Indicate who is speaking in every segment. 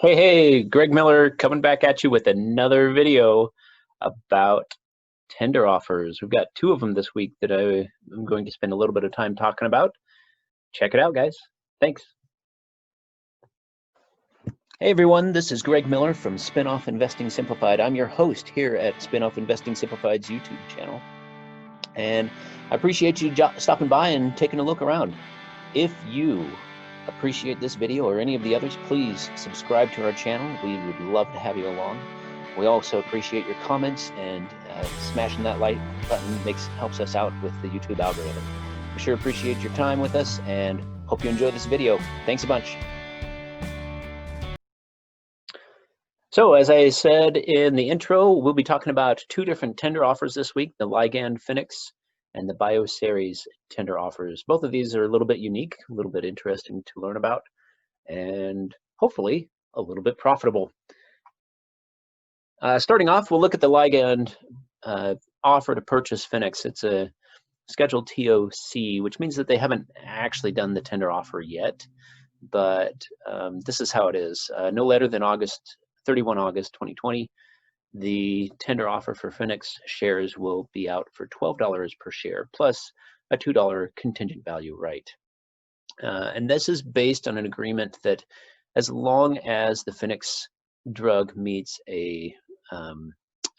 Speaker 1: Hey, Greg Miller coming back at you with another video about tender offers. We've got two of them this week that I'm going to spend a little bit of time talking about. Check it out, guys. Thanks. Hey everyone, this is Greg Miller from Spinoff Investing Simplified. I'm your host here at Spinoff Investing Simplified's YouTube channel. And I appreciate you stopping by and taking a look around. If you appreciate this video or any of the others, please subscribe to our channel. We would love to have you along. We also appreciate your comments, and smashing that like button helps us out with the YouTube algorithm. We sure appreciate your time with us and hope you enjoy this video. Thanks a bunch. So as I said in the intro, we'll be talking about two different tender offers this week, the Ligand Pfenex and the Bioceres tender offers. Both of these are a little bit unique, a little bit interesting to learn about, and hopefully a little bit profitable. Starting off, we'll look at the Ligand offer to purchase Pfenex. It's a scheduled TOC, which means that they haven't actually done the tender offer yet, but this is how it is. No later than 31 August 2020, the tender offer for Pfenex shares will be out for $12 per share plus a $2 contingent value right. And this is based on an agreement that as long as the Pfenex drug meets an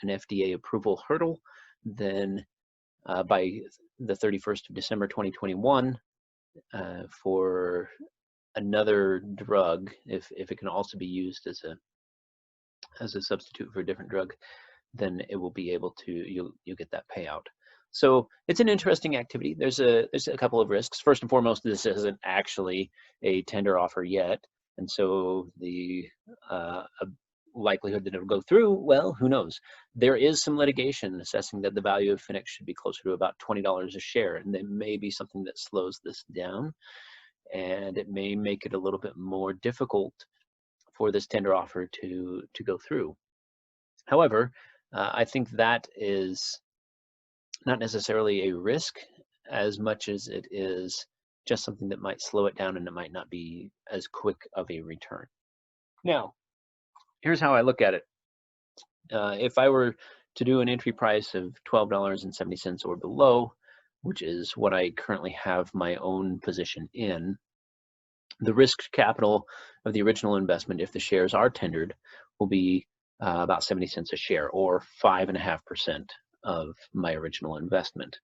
Speaker 1: FDA approval hurdle, then by the 31st of December 2021, for another drug, if it can also be used as a substitute for a different drug, then it will be able to, you'll get that payout. So it's an interesting activity. There's a couple of risks. First and foremost, this isn't actually a tender offer yet, and so the likelihood that it'll go through, well, who knows? There is some litigation assessing that the value of Pfenex should be closer to about $20 a share, and there may be something that slows this down, and it may make it a little bit more difficult for this tender offer to go through. However, I think that is not necessarily a risk as much as it is just something that might slow it down, and it might not be as quick of a return. Now, here's how I look at it. If I were to do an entry price of $12.70 or below, which is what I currently have my own position in, the risk capital of the original investment, if the shares are tendered, will be about 70 cents a share, or 5.5% of my original investment.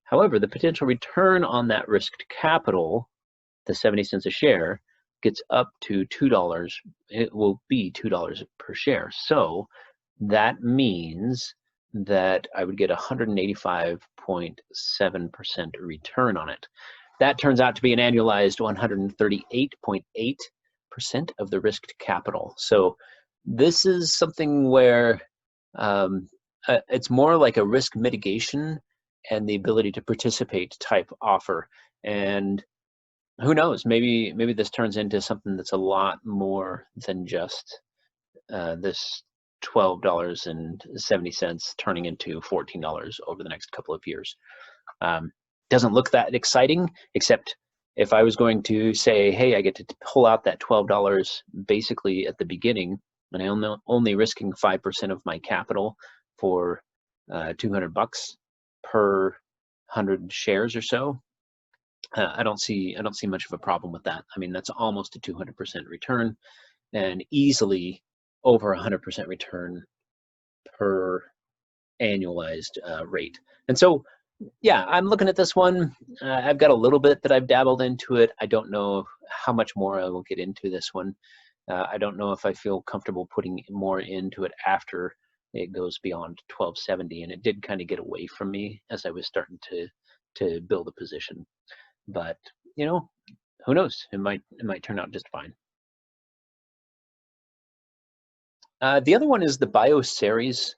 Speaker 1: However, the potential return on that risked capital, the 70 cents a share, gets up to $2. It will be $2 per share. So that means that I would get 185.7% return on it. That turns out to be an annualized 138.8% of the risked capital. So this is something where it's more like a risk mitigation and the ability to participate type offer. And who knows, maybe this turns into something that's a lot more than just this $12.70 turning into $14 over the next couple of years. Doesn't look that exciting, except if I was going to say, hey, I get to pull out that $12 basically at the beginning, and I'm only risking 5% of my capital for $200 per 100 shares or so. I don't see much of a problem with that. I mean, that's almost a 200% return, and easily over 100% return per annualized rate. And so, yeah, I'm looking at this one. I've got a little bit that I've dabbled into it. I don't know how much more I will get into this one. I don't know if I feel comfortable putting more into it after it goes beyond 1270, and it did kind of get away from me as I was starting to build a position. But you know, who knows? It might turn out just fine. The other one is the Bioceres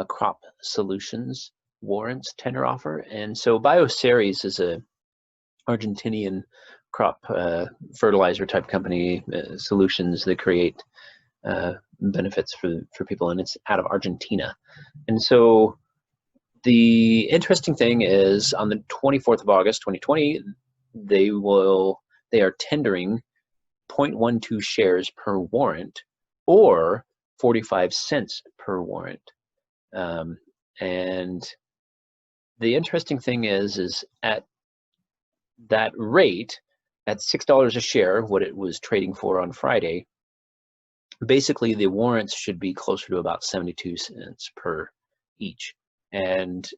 Speaker 1: Crop Solutions warrants tender offer. And so Bioceres is a Argentinian crop fertilizer type company, solutions that create benefits for people, and it's out of Argentina. And so the interesting thing is, on the 24th of August 2020, they are tendering 0.12 shares per warrant, or 45 cents per warrant. And the interesting thing is at that rate, at $6 a share, what it was trading for on Friday, basically the warrants should be closer to about 72 cents per each. And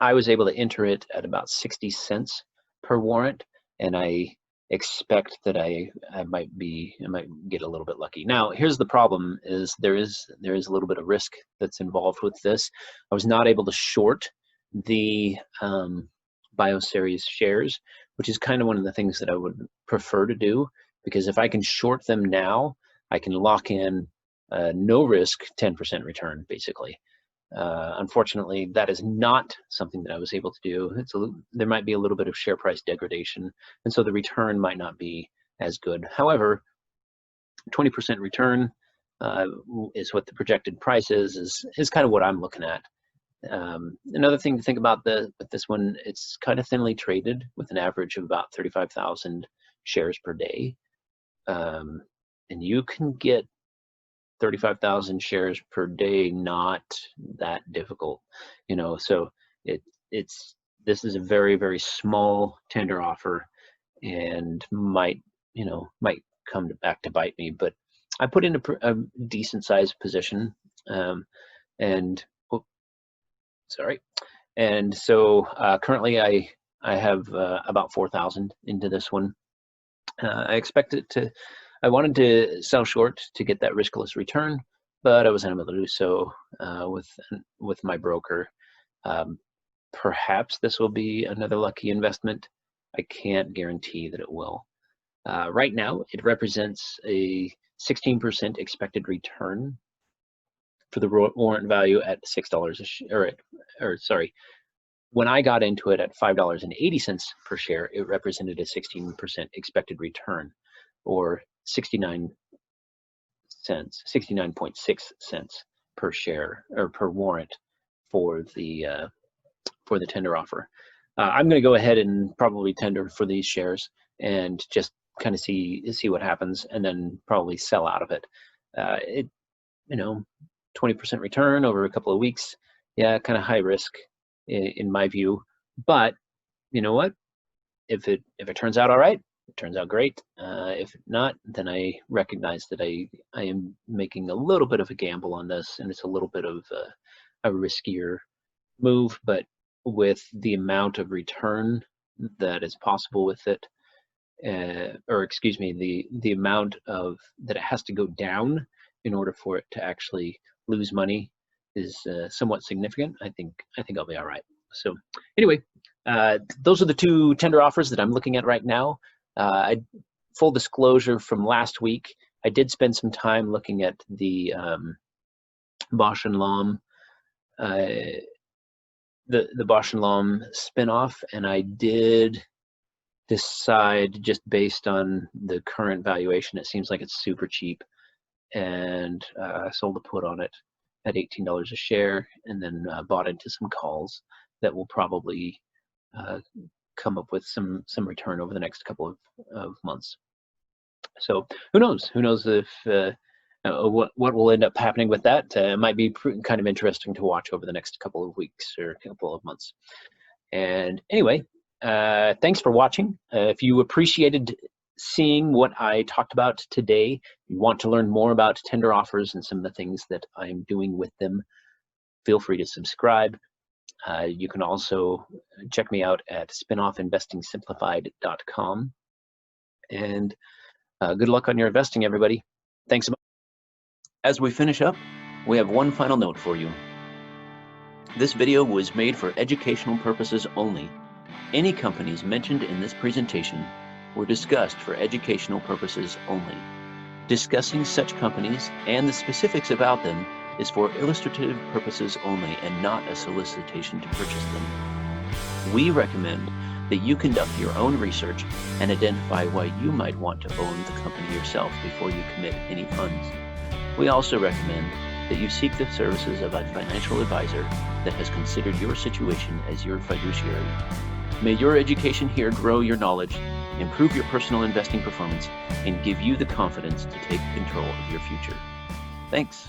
Speaker 1: I was able to enter it at about 60 cents per warrant, and I expect that I might get a little bit lucky. Now, here's the problem: is there is a little bit of risk that's involved with this. I was not able to short the Bioceres shares, which is kind of one of the things that I would prefer to do, because if I can short them now, I can lock in no risk 10% return, basically. Unfortunately, that is not something that I was able to do. There might be a little bit of share price degradation, and so the return might not be as good. However, 20% return is what the projected price is kind of what I'm looking at. Another thing to think about with this one, it's kind of thinly traded with an average of about 35,000 shares per day, and you can get 35,000 shares per day not that difficult, so this is a very, very small tender offer, and might come back to bite me. But I put in a decent sized position, and so currently I have about 4,000 into this one. I expect it to. I wanted to sell short to get that riskless return, but I was unable to do so with my broker. Perhaps this will be another lucky investment. I can't guarantee that it will. Right now, it represents a 16% expected return for the warrant value at $6 a share. When I got into it at $5.80 per share, it represented a 16% expected return, or 69.6 cents per share or per warrant for the tender offer. I'm going to go ahead and probably tender for these shares and just kind of see what happens, and then probably sell out of it. 20% return over a couple of weeks. Yeah, kind of high risk in my view, but you know what? If it turns out all right, it turns out great. If not, then I recognize that I am making a little bit of a gamble on this, and it's a little bit of a riskier move, but with the amount of return that is possible with it, the amount of that it has to go down in order for it to actually lose money is somewhat significant. I think I'll be all right. So anyway, those are the two tender offers that I'm looking at right now. Full disclosure from last week, I did spend some time looking at the Bausch & Lomb, the Bausch & Lomb spinoff, and I did decide, just based on the current valuation, it seems like it's super cheap, and I sold a put on it at $18 a share, and then bought into some calls that will probably come up with some return over the next couple of months. So who knows if what will end up happening with that. It might be kind of interesting to watch over the next couple of weeks or a couple of months. And anyway, thanks for watching. If you appreciated seeing what I talked about today, you want to learn more about tender offers and some of the things that I'm doing with them, feel free to subscribe. You can also check me out at spinoffinvestingsimplified.com. And good luck on your investing, everybody. Thanks so much. As we finish up, we have one final note for you. This video was made for educational purposes only. Any companies mentioned in this presentation were discussed for educational purposes only. Discussing such companies and the specifics about them is for illustrative purposes only and not a solicitation to purchase them. We recommend that you conduct your own research and identify why you might want to own the company yourself before you commit any funds. We also recommend that you seek the services of a financial advisor that has considered your situation as your fiduciary. May your education here grow your knowledge improve your personal investing performance, and give you the confidence to take control of your future. Thanks.